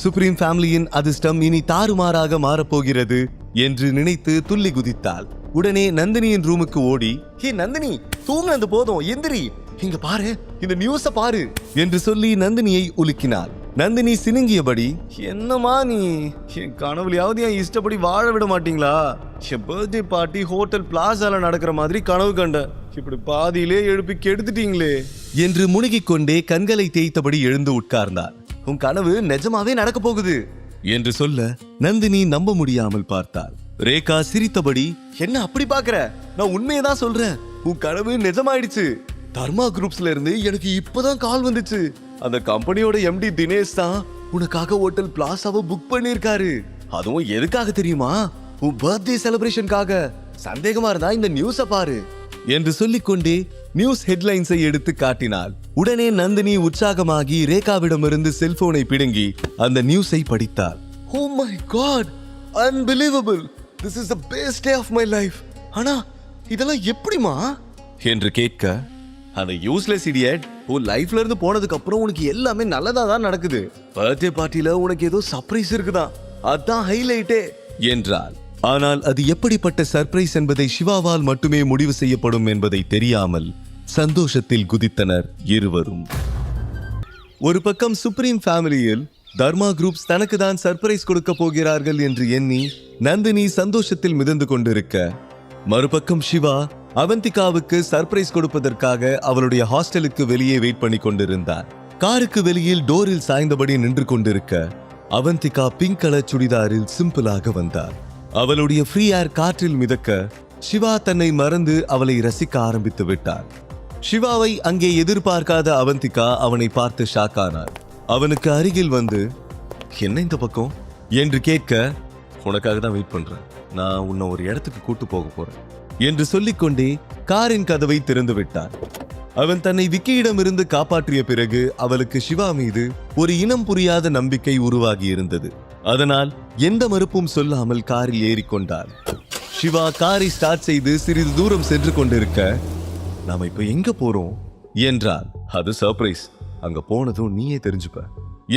Supreme ஃபேமிலியின் அதிர்ஷ்டம் இனி தாறுமாறாக மாறப்போகிறது என்று நினைத்து துள்ளி குதித்தாள். உடனே நந்தினியின் ரூமுக்கு ஓடி, ஹே நந்தினி, தூங்கினது போதும், எந்திரி, இங்க பாரு, இந்த நியூஸ பாரு என்று சொல்லி நந்தினியை உலுக்கினாள். நந்தினி சினுங்கியபடி, என்னமா நீ, என் கனவுலையாவது என் இஷ்டப்படி வாழ விட மாட்டீங்களா? என் பர்த்டே பார்ட்டி ஹோட்டல் பிளாசால நடக்கிற மாதிரி கனவு கண்ட, இப்படி பாதியிலே எழுப்பி கெடுத்துட்டீங்களே என்று முழுகிக் கொண்டே கண்களை தேய்த்தபடி எழுந்து உட்கார்ந்தார். உன் கனவு நிஜமாவே நடக்க போகுது என்று சொல்ல நந்தினி நம்ப முடியாமல் பார்த்தாள். ரேகா சிரித்தபடி, என்ன அப்படி பாக்குற? நான் உண்மையதான் சொல்றேன், உன் கனவு நிஜமாயிடுச்சு. தர்மா குரூப்ஸ்ல இருந்து எனக்கு இப்பதான் கால் வந்துச்சு. அந்த கம்பெனியோட எம்டி தினேஷ் தான் உனக்காக ஹோட்டல் பிளாசாவை புக் பண்ணிருக்காரு. அதுவும் எதுக்காக தெரியுமா? உன் பர்த்டே செலிப்ரேஷனுக்காக. சந்தேகமா இருந்தா இந்த நியூஸ பாரு என்று சொல்லிக்கொண்டே நியூஸ் ஹெட்லைன்ஸை எடுத்து காட்டினாள். உடனே நந்தினி உற்சாகமாகி ரேகாவிடமிருந்து செல்போனை பிடுங்கி அந்த நியூஸை படித்தாள். Oh my God, unbelievable, this is the best day of my life. ஆனா இதெல்லாம் எப்படிமா என்று கேட்க, அந்த யூஸ்லெஸ் இடியட் உன் லைஃப்ல இருந்து போனதுக்கு அப்புறம் உனக்கு எல்லாமே நல்லதா தான் நடக்குது. பர்த்டே பார்ட்டில உனக்கு ஏதோ சர்ப்ரைஸ் இருக்குதான், அதான் ஹைலைட்டே என்றாள். ஆனால் அது எப்படிப்பட்ட சர்ப்ரைஸ் என்பதை சிவாவால் மட்டுமே முடிவு செய்யப்படும் என்பதை தெரியாமல் சந்தோஷத்தில் குதித்தனர் இருவரும். ஒரு பக்கம் சுப்ரீம் ஃபேமிலியில் தர்மா குரூப்ஸ் தனக்கு தான் சர்ப்ரைஸ் கொடுக்க போகிறார்கள் என்று எண்ணி நந்தினி சந்தோஷத்தில் மிதந்து கொண்டிருக்க, மறுபக்கம் சிவா அவந்திகாவுக்கு சர்ப்ரைஸ் கொடுப்பதற்காக அவளுடைய ஹாஸ்டலுக்கு வெளியே வெயிட் பண்ணி கொண்டிருந்தார். காருக்கு வெளியில் டோரில் சாய்ந்தபடி நின்று கொண்டிருக்க அவந்திகா பிங்க் கலர் சுடிதாரில் சிம்பிளாக வந்தார். அவளுடைய ஃப்ரீ ஏர் காற்றில் மிதக்க சிவா தன்னை மறந்து அவளை ரசிக்க ஆரம்பித்து விட்டார். சிவாவை அங்கே எதிர்பார்க்காத அவந்திகா அவனை பார்த்து ஷாக்கானார். அவனுக்கு அருகில் வந்து, என்ன இந்த பக்கம் என்று கேட்க, உனக்காக தான் வெயிட் பண்றேன், நான் உன்னை ஒரு இடத்துக்கு கூட்டு போக போறேன் என்று சொல்லிக்கொண்டே காரின் கதவை திறந்து விட்டார். அவன் தன்னை விக்கியிடமிருந்து காப்பாற்றிய பிறகு அவளுக்கு சிவா மீது ஒரு இனம் புரியாத நம்பிக்கை உருவாகி இருந்தது. அதனால் எந்த மறுப்பும் சொல்லாமல் காரில் ஏறிக்கொண்டார். சிவா காரை ஸ்டார்ட் செய்து சிறிது தூரம் சென்று கொண்டிருக்க, நாம இப்ப எங்க போறோம் என்றார். அது சர்ப்ரைஸ், அங்க போனதும் நீயே தெரிஞ்சுப்ப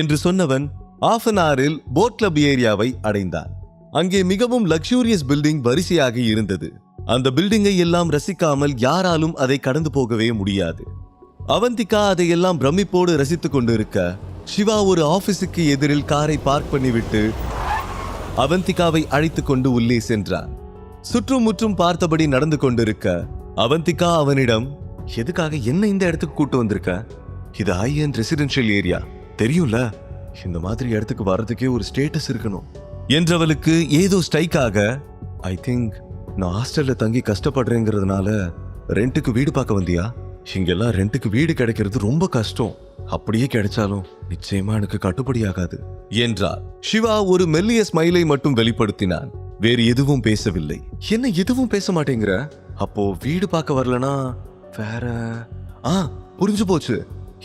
என்று சொன்னவன் half an hourல் போட் கிளப் ஏரியாவை அடைந்தான். அங்கே மிகவும் லக்ஸூரியஸ் பில்டிங் வரிசையாக இருந்தது. அந்த பில்டிங்கை எல்லாம் ரசிக்காமல் யாராலும் அதை கடந்து போகவே முடியாது. அவந்திகா அதையெல்லாம் பிரமிப்போடு ரசித்துக் கொண்டிருக்க, சிவா ஒரு ஆபீஸுக்கு எதிரில் காரை பார்க் பண்ணிவிட்டு அவந்திகாவை அழைத்து கொண்டு உள்ளே சென்றான். சுற்றும் முற்றும் பார்த்தபடி நடந்து கொண்டிருக்க அவந்திகா அவனிடம், எதுக்காக என்ன இந்த இடத்துக்கு கூட்டு வந்திருக்க? இது ஹை அண்ட் ரெசிடென்ஷியல் ஏரியா, தெரியும்ல, இந்த மாதிரி இடத்துக்கு வர்றதுக்கே ஒரு ஸ்டேட்டஸ் இருக்கணும் என்றவளுக்கு ஏதோ ஸ்ட்ரைக்காக, ஐ திங்க் நான் ஹாஸ்டல்ல தங்கி கஷ்டப்படுறேங்கிறதுனால ரெண்டுக்கு வீடு பார்க்க வந்தியா? இங்கெல்லாம் ரெண்டுக்கு வீடு கிடைக்கிறது ரொம்ப கஷ்டம், அப்படியே கிடைச்சாலும் நிச்சயமா எனக்கு கட்டுப்படி ஆகாது என்றார். சிவா ஒரு மெல்லிய ஸ்மைலை மட்டும் வெளிப்படுத்தினான், வேறு எதுவும் பேசவில்லை. என்ன எதுவும் பேச மாட்டேங்கிற? அப்போ வீடு பார்க்க வரலனா வேற? புரிஞ்சு போச்சு,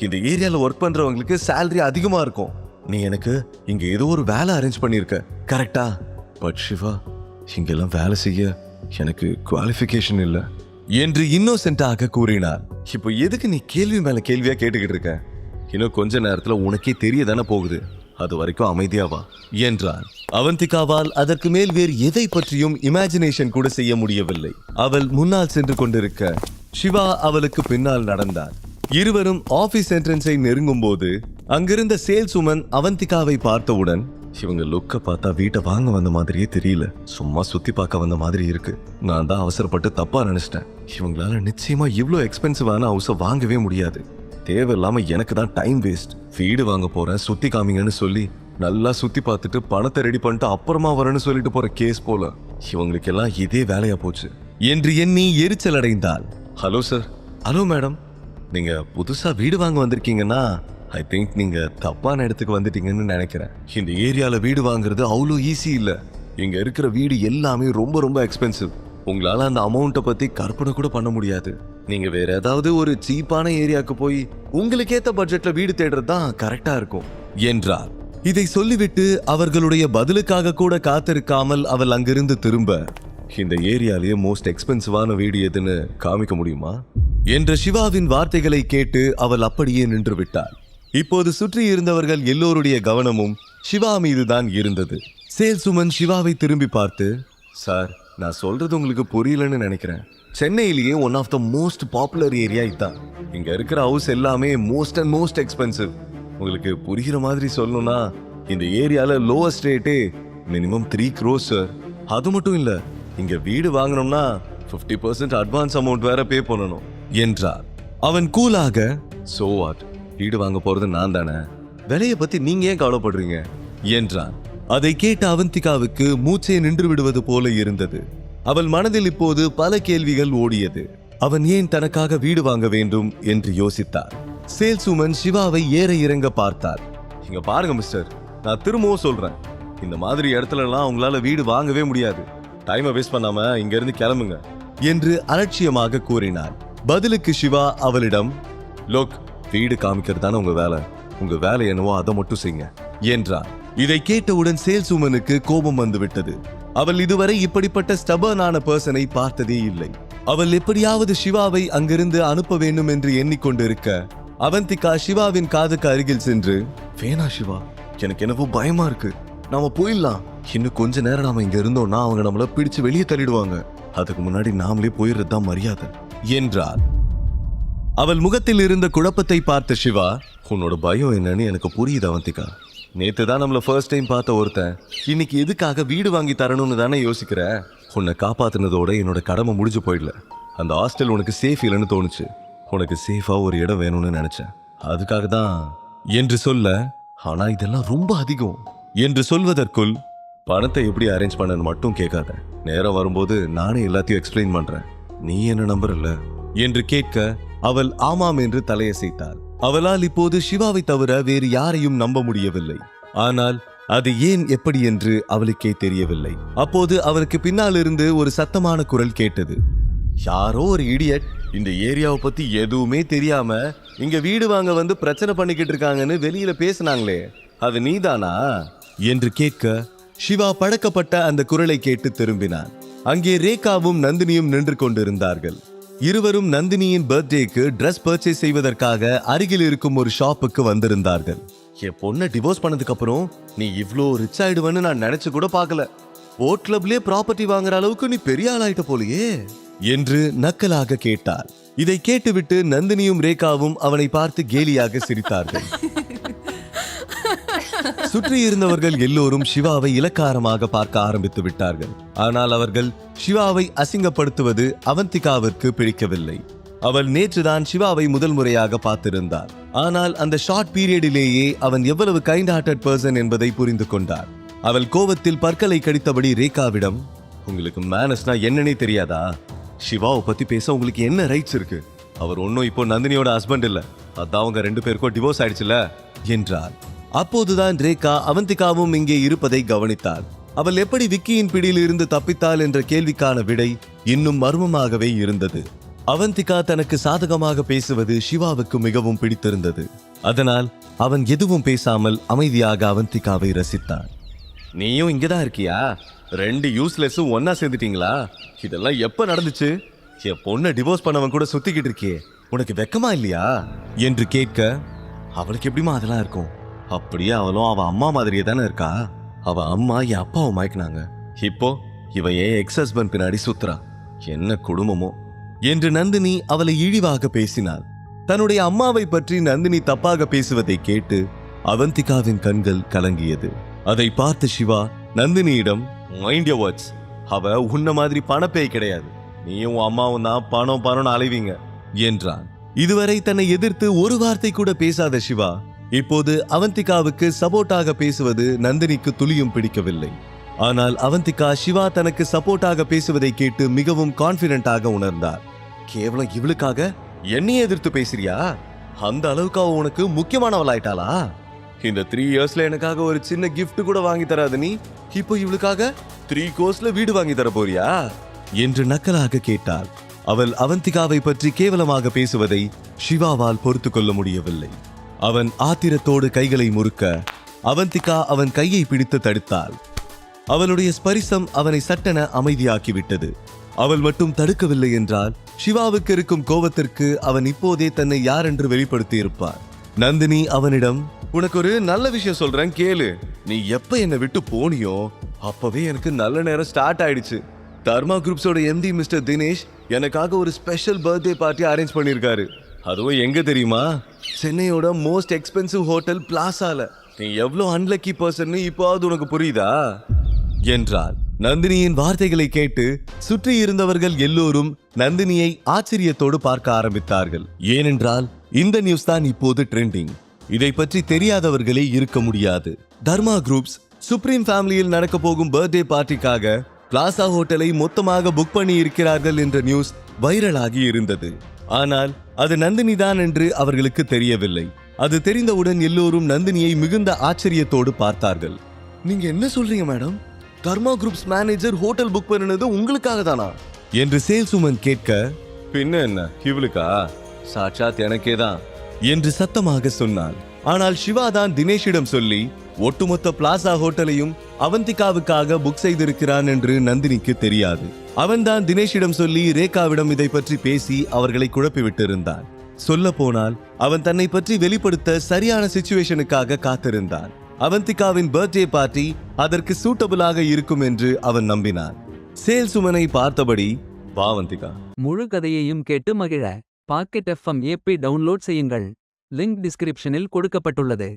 இந்த ஏரியால ஒர்க் பண்றவங்களுக்கு சேலரி அதிகமா இருக்கும். நீ எனக்கு இங்க ஏதோ ஒரு வேலை அரேஞ்ச் பண்ணிருக்க, கரெக்டா? பட் சிவா, இங்கெல்லாம் வேலை செய்ய எனக்கு குவாலிஃபிகேஷன் இல்ல என்று இன்னோசென்ட்டாக கூறினார். இப்போ எதுக்கு நீ கேள்வி மேல கேள்வியா கேட்டுக்கிட்டு இருக்க? இன்னும் கொஞ்ச நேரத்துல உனக்கே தெரியதானே போகுது, அது வரைக்கும் அமைதியாவா என்றார். அவந்திகாவால் அதற்கு மேல் வேறு எதை பற்றியும் இமேஜினேஷன் கூட செய்ய முடியவில்லை. அவள் முன்னால் சென்று கொண்டிருக்க சிவா அவளுக்கு பின்னால் நடந்தார். இருவரும் ஆபீஸ் என்ட்ரன்ஸை நெருங்கும் போது அங்கிருந்த சேல்ஸ் உமன் அவந்திகாவை பார்த்தவுடன், இவங்க லுக்க பார்த்தா வீட்டை வாங்க வந்த மாதிரியே தெரியல, சும்மா சுத்தி பார்க்க வந்த மாதிரி இருக்கு. நான் தான் அவசரப்பட்டு தப்பா நினைச்சிட்டேன். இவங்களால நிச்சயமா இவ்வளோ எக்ஸ்பென்சிவான ஹவுஸை வாங்கவே முடியாது. தேவையில்லாம எனக்கு தான் டைம் வேஸ்ட். வீடு வாங்க போறேன், சுத்தி காமிங்கன்னு சொல்லி நல்லா சுத்தி பார்த்துட்டு பணத்தை ரெடி பண்ணிட்டு அப்புறமா வரேன்னு சொல்லிட்டு போற கேஸ் போல இவங்களுக்கு எல்லாம் இதே வேலையா போச்சு என்று எண்ணி எரிச்சல் அடைந்தாள். Hello sir. ஹலோ மேடம், நீங்க புதுசா வீடு வாங்க வந்திருக்கீங்கன்னா ஐ திங்க் நீங்க தப்பான இடத்துக்கு வந்துட்டீங்கன்னு நினைக்கிறேன். இந்த ஏரியால வீடு வாங்குறது அவ்வளோ ஈஸி இல்ல. இங்க இருக்கிற வீடு எல்லாமே ரொம்ப ரொம்ப எக்ஸ்பென்சிவ். உங்களால அந்த அமௌண்ட்டை பத்தி கற்பனை கூட பண்ண முடியாது. நீங்க வேற ஏதாவது ஒரு சீப்பான ஏரியாவுக்கு போய் உங்களுக்கு ஏத்த பட்ஜெட்ல வீடு தேடுறது தான் கரெக்டா இருக்கும் என்றார். இதை சொல்லிவிட்டு அவர்களுடைய பதிலுக்காக கூட காத்திருக்காமல் அவள் அங்கிருந்து திரும்ப, இந்த ஏரியாலேயே மோஸ்ட் எக்ஸ்பென்சிவான வீடு எதுன்னு காமிக்க முடியுமா என்ற சிவாவின் வார்த்தைகளை கேட்டு அவள் அப்படியே நின்று விட்டாள். இப்போது சுற்றி இருந்தவர்கள் எல்லோருடைய கவனமும் சிவா மீதுதான் இருந்தது. சேல்ஸ்வுமன் சிவாவை திரும்பி பார்த்து, சார், நான் சொல்றது உங்களுக்கு புரியலன்னு நினைக்கிறேன். சென்னையிலேயே one of the most popular area இதுதான். இங்க இருக்கிற ஹவுஸ் எல்லாமே மோஸ்ட் எக்ஸ்பென்சிவ். உங்களுக்கு புரிகிற மாதிரி சொல்லணும்னா இந்த ஏரியால லோவஸ்ட் ரேட்டே மினிமம் 3 crores சார். அது மட்டும் இல்ல, இங்க வீடு வாங்கணும்னா 50% அட்வான்ஸ் அமௌண்ட் வேற பே பண்ணணும் என்றார். அவன் கூலாக, சோ வாட், வீடு வாங்க போறது நான் தானே, விலையை பத்தி நீங்க ஏன் கவலைப்படுறீங்க என்றான். அதை கேட்ட அவந்திகாவுக்கு மூச்சே நின்று விடுவது போல இருந்தது. அவள் மனதில் இப்போது பல கேள்விகள் ஓடியது. அவன் ஏன் தனக்காக வீடு வாங்க வேண்டும் என்று யோசித்தார். சேல்ஸ்வுமன் சிவாவை ஏற இறங்க பார்த்தார். இங்க பாருங்க மிஸ்டர், நான் திரும்பவும் சொல்றேன், இந்த மாதிரி இடத்துல எல்லாம் உங்களால வீடு வாங்கவே முடியாது. டைமை வேஸ்ட் பண்ணாம இங்க இருந்து கிளம்புங்க என்று அலட்சியமாக கூறினார். பதிலுக்கு சிவா அவளிடம், லோக், வீடு காமிக்கிறதான உங்க வேலை என்னவோ அதை மட்டும் செய்யுங்க என்றார். இதை கேட்டவுடன் சேல்ஸ்வுமனுக்கு கோபம் வந்துவிட்டது. அவள் இதுவரை இப்படிப்பட்ட ஸ்டபர்னான பர்சனை பார்த்ததே இல்லை. அவள் எப்படியாவது சிவாவை அங்கிருந்து அனுப்ப வேண்டும் என்று எண்ணிக்கொண்டிருக்க, அவந்திகா சிவாவின் காதுக்கு அருகில் சென்று, வேணா சிவா, எனக்கு என்னவோ பயமா இருக்கு, நாம போயிடலாம். இன்னும் கொஞ்ச நேரம் நாம இங்க இருந்தோம்னா அவங்க நம்மள பிடிச்சு வெளியே தள்ளிடுவாங்க. அதுக்கு முன்னாடி நாமளே போயிடுறதுதான் மரியாதை என்றார். அவள் முகத்தில் இருந்த குழப்பத்தை பார்த்த சிவா, உன்னோட பயம் என்னன்னு எனக்கு புரியுது அவந்திகா. நேத்து தான் நம்மள ஃபர்ஸ்ட் டைம் பார்த்த ஒருத்தன் இன்னைக்கு எதுக்காக வீடு வாங்கி தரணும்னு தானே யோசிக்கிற. உன்னை காப்பாத்தினதோட என்னோட கடமை முடிஞ்சு போயிடல. அந்த ஹாஸ்டல் உனக்கு சேஃப் இல்லைன்னு தோணுச்சு. உனக்கு சேஃபா ஒரு இடம் வேணும்னு நினைச்சேன், அதுக்காக தான் என்று சொல்ல, ஆனா இதெல்லாம் ரொம்ப அதிகம் என்று சொல்வதற்குள், பணத்தை எப்படி அரேஞ்ச் பண்ணன்னு மட்டும் கேட்காத, நேரம் வரும்போது நானே எல்லாத்தையும் எக்ஸ்பிளைன் பண்றேன், நீ என்ன நம்புறல்ல என்று கேட்க, அவள் ஆமாம் என்று தலையசைத்தாள். அவளால் இப்போது சிவாவை தவிர வேறு யாரையும் நம்ப முடியவில்லை. ஆனால் அது ஏன் எப்படி என்று அவளுக்கே தெரியவில்லை. அப்போது அவருக்கு பின்னால் இருந்து ஒரு சத்தமான குரல் கேட்டது. யாரோ ஒரு இடியட் இந்த ஏரியாவை பத்தி எதுவுமே தெரியாம இங்க வீடு வாங்க வந்து பிரச்சனை பண்ணிக்கிட்டு இருக்காங்கன்னு வெளியில பேசினாங்களே, அது நீதானா என்று கேட்க, சிவா பழக்கப்பட்ட அந்த குரலை கேட்டு திரும்பினான். அங்கே ரேகாவும் நந்தினியும் நின்று கொண்டிருந்தார்கள். இருவரும் நந்தினியின் பர்த்டேக்கு ட்ரெஸ் பர்ச்சேஸ் செய்வதற்காக அருகில் இருக்கும் ஒரு ஷாப்புக்கு வந்திருந்தார்கள். என் பொண்ணை டிவோர்ஸ் பண்ணதுக்கு அப்புறம் நீ இவ்ளோ ரிச் ஆயிடுவேன்னு நான் நினைச்சு கூட பார்க்கல. போட் கிளப்லயே ப்ராப்பர்ட்டி வாங்குற அளவுக்கு நீ பெரிய ஆளாயிட்ட போலயே என்று நக்கலாக கேட்டார். இதை கேட்டுவிட்டு நந்தினியும் ரேகாவும் அவனை பார்த்து கேலியாக சிரித்தார்கள். சுற்றி இருந்தவர்கள் எல்லோரும் சிவாவை இலக்காரமாக பார்க்க ஆரம்பித்து விட்டார்கள். ஆனால் அவர்கள் சிவாவை அசிங்கப்படுத்துவது அவந்திகாவிற்கு பிடிக்கவில்லை. அவள் நேற்றுதான் சிவாவை முதல் முறையாக பார்த்திருந்தார். ஆனால் அந்த ஷார்ட் பீரியடிலேயே அவன் எவ்வளவு கைண்ட் ஹார்ட்டட் பர்சன் என்பதை புரிந்து கொண்டார். அவள் கோபத்தில் பற்களை கடித்தபடி ரேகாவிடம், உங்களுக்கு மேனஸ்னா என்னன்னே தெரியாதா? சிவாவை பத்தி பேச உங்களுக்கு என்ன ரைட்ஸ் இருக்கு? அவர் ஒன்னும் இப்போ நந்தினியோட ஹஸ்பண்ட் இல்ல, அதான் அவங்க 2 பேருக்கும் டிவோர்ஸ் ஆயிடுச்சுல என்றார். அப்போதுதான் ரேகா அவந்திகாவும் இங்கே இருப்பதை கவனித்தாள். அவள் எப்படி விக்கியின் பிடியில் இருந்து தப்பித்தாள் என்ற கேள்விக்கான விடை இன்னும் மர்மமாகவே இருந்தது. அவந்திகா தனக்கு சாதகமாக பேசுவது சிவாவுக்கு மிகவும் பிடித்திருந்தது. அதனால் அவன் எதுவும் பேசாமல் அமைதியாக அவந்திகாவை ரசித்தான். நீயும் இங்கதான் இருக்கியா? 2 யூஸ்லெஸ்ஸும் ஒன்னா சேர்ந்துட்டீங்களா? இதெல்லாம் எப்ப நடந்துச்சு? என் பொண்ணை டிவோர்ஸ் பண்ணவன் கூட சுத்திக்கிட்டு இருக்கியே, உனக்கு வெக்கமா இல்லையா என்று கேட்க, அவளுக்கு எப்படிமா அதெல்லாம் இருக்கும்? அப்படியே அவளும் அவ அம்மா மாதிரியே தானே இருக்கா. அவ அம்மா என் அப்பாவை மயக்கினாங்க, இப்போ இவ ஏன் எக்ஸ் ஹஸ்பண்ட் பின்னாடி சுத்துறா, என்ன குடும்பமோ என்று நந்தினி அவளை இழிவாக பேசினாள். தன்னுடைய அம்மாவை பற்றி நந்தினி தப்பாக பேசுவதை கேட்டு அவந்திகாவின் கண்கள் கலங்கியது. அதை பார்த்த சிவா நந்தினியிடம், மைண்ட் யுவர் வேர்ட்ஸ், அவ உன்ன மாதிரி பணப்பேய் கிடையாது, நீயும் அம்மாவும் தான் பணம் அலைவீங்க என்றான். இதுவரை தன்னை எதிர்த்து ஒரு வார்த்தை கூட பேசாத சிவா இப்போது அவந்திகாவுக்கு சப்போர்ட்டாக பேசுவது நந்தினிக்கு துளியும் பிடிக்கவில்லை. ஆனால் அவந்திகா சிவா தனக்கு சப்போர்ட்டாக பேசுவதை கேட்டு மிகவும் கான்பிடென்ட்டாக உணர்ந்தார். கேவலம் இவளுக்காக என்னையே எதிர்த்து பேசுறியா? அந்த அளவுக்கு அவ உனக்கு முக்கியமானவளாயிட்டாளா? இந்த 3 இயர்ஸ்ல எனக்காக ஒரு சின்ன கிஃப்ட் கூட வாங்கி தராது நீ, இப்போ இவளுக்காக 3 கோர்ஸ்ல வீடு வாங்கி தர போறியா என்று நக்கலாக கேட்டாள். அவள் அவந்திகாவை பற்றி கேவலமாக பேசுவதை சிவாவால் பொறுத்து கொள்ள முடியவில்லை. அவன் ஆத்திரத்தோடு கைகளை முறுக்க அவந்திகா அவன் கையை பிடித்து தடுத்தாள். அவளுடைய ஸ்பரிசம் அவனை சட்டென அமைதியாக்கிவிட்டது. அவள் மட்டும் தடுக்கவில்லை என்றால் சிவாவுக்கு இருக்கும் கோபத்திற்கு அவன் இப்போதே தன்னை யார் என்று வெளிப்படுத்தி இருப்பார். நந்தினி அவனிடம், உனக்கு ஒரு நல்ல விஷயம் சொல்றேன் கேளு. நீ எப்ப என்னை விட்டு போனியோ அப்பவே எனக்கு நல்ல நேரம் ஸ்டார்ட் ஆயிடுச்சு. தர்மா குரூப்ஸோட எம்டி மிஸ்டர் தினேஷ் எனக்காக ஒரு ஸ்பெஷல் பர்த்டே பார்ட்டி அரேஞ்ச் பண்ணிருக்காரு. அதுவும் எங்க தெரியுமா? சென்னையோட மோஸ்ட் எக்ஸ்பென்சிவ் ஹோட்டல் பிளாசால. நீ எவ்வளவு அன்லக்கி பர்சன் இப்போது உனக்கு புரியுதா என்றாள். நந்தினியின் வார்த்தைகளை கேட்டு சுற்றி இருந்தவர்கள் எல்லோரும் நந்தினியை ஆச்சரியத்தோடு பார்க்க ஆரம்பித்தார்கள். ஏனென்றால் இந்த நியூஸ் தான் இப்போது ட்ரெண்டிங். இதை பற்றி தெரியாதவர்களே இருக்க முடியாது. தர்மா குரூப்ஸ் சுப்ரீம் ஃபேமிலியில் நடக்க போகும் பர்த்டே பார்ட்டிக்காக பிளாசா ஹோட்டலை மொத்தமாக புக் பண்ணி இருக்கிறார்கள் என்ற நியூஸ் வைரலாகி இருந்தது. ஆனால் அது நந்தினி தான் என்று அவர்களுக்கு தெரியவில்லை. அது தெரிந்தவுடன் எல்லோரும் நந்தினியை மிகுந்த ஆச்சரியத்தோடு பார்த்தார்கள். நீங்க என்ன சொல்றீங்க மேடம்? தர்மா குரூப்ஸ் மேனேஜர் ஹோட்டல் புக் பண்ணினது உங்களுக்காக தானா என்று சேல்சுமன் கேட்க, பின்ன என்ன இவளுக்கா? சாட்சாத் எனக்கே தான் என்று சத்தமாக சொன்னாள். ஆனால் சிவா தான் தினேஷிடம் சொல்லி ஒட்டுமொத்த பிளாசா ஹோட்டலையும் அவந்திகாவுக்காக புக் செய்திருக்கிறான் என்று நந்தினிக்கு தெரியாது. அவன்தான் தினேஷிடம் சொல்லி ரேகாவிடம் இதை பற்றி பேசி அவர்களை குழப்பிவிட்டிருந்தான். சொல்ல போனால் அவன் தன்னை பற்றி வெளிப்படுத்த சரியான சிச்சுவேஷனுக்காக காத்திருந்தான். அவந்திகாவின் பர்த்டே பார்ட்டி அதற்கு சூட்டபிளாக இருக்கும் என்று அவன் நம்பினான். சேல்சுமனை பார்த்தபடி, வா அவந்திகா. முழு கதையையும் கேட்டு மகிழ பாக்கெட் FM ஏபி டவுன்லோட் செய்யுங்கள். லிங்க் டிஸ்கிரிப்ஷனில் கொடுக்கப்பட்டுள்ளது.